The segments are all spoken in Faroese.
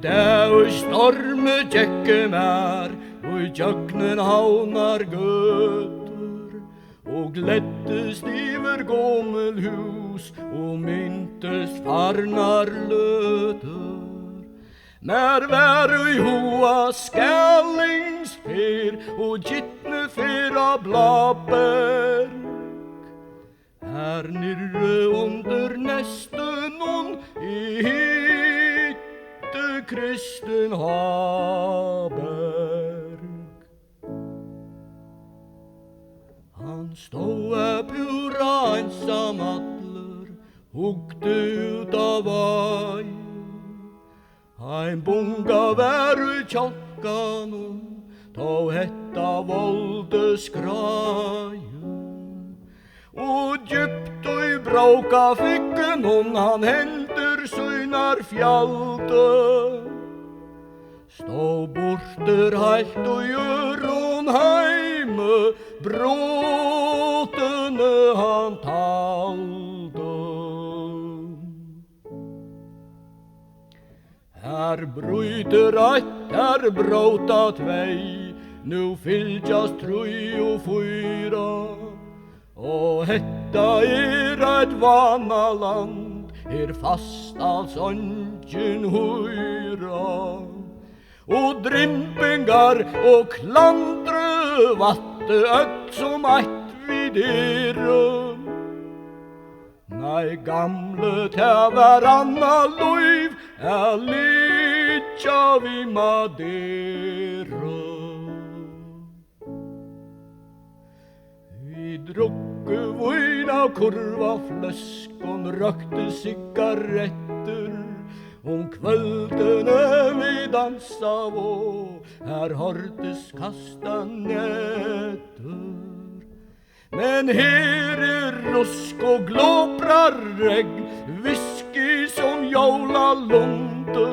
dag storme gjekke mer, og jøknen havnar gøter, og glettest iver gommel hus, og myntest farnar løter. Mer vær i hoa skallingsfer, og gittne fer av blaberg. Her nirre under nesten hon i hitte Kristen Haberg. Han stod pura ensam atler, hugde ut av vei. Ein bunga vær i tjokkanon, ta hetta volde skraje. Og djupt og i bråka fikken hon han henter synar fjalte. Stå borter heilt og gjør hon heime, bråtene han talte. Her bryter ett, her bråta tvei, nu fylgjast 3 og 4. Og hetta et vanaland, fast alls ongen høyra. Og drimpingar og klandre vatte økt som eit videre. Nei, gamle til hveranna loiv, litja vi Madeira. Vi drukke vin av kurva fløskon, røkte sigaretter. Kveldene vi dansa vå, her hørtes kastanetter. Men her rusk og glåprar regn, whisky som jola lunde.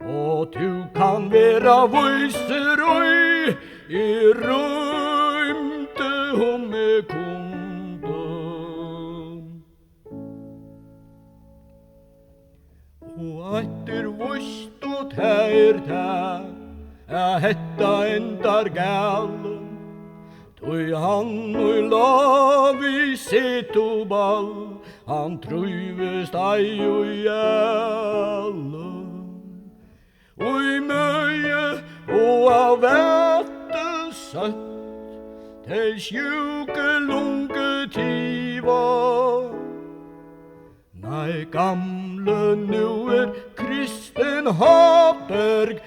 Og du kan vera voiser oi, i rymte hon med kunde. Og etter voist og tær, hetta endar gale. Tøy han og lav i setoball, han trøyvest ei og gjelle. Og i møye og av vette søtt, til sjuke lungetiva. Nei, gamle nu Kristen Haberg,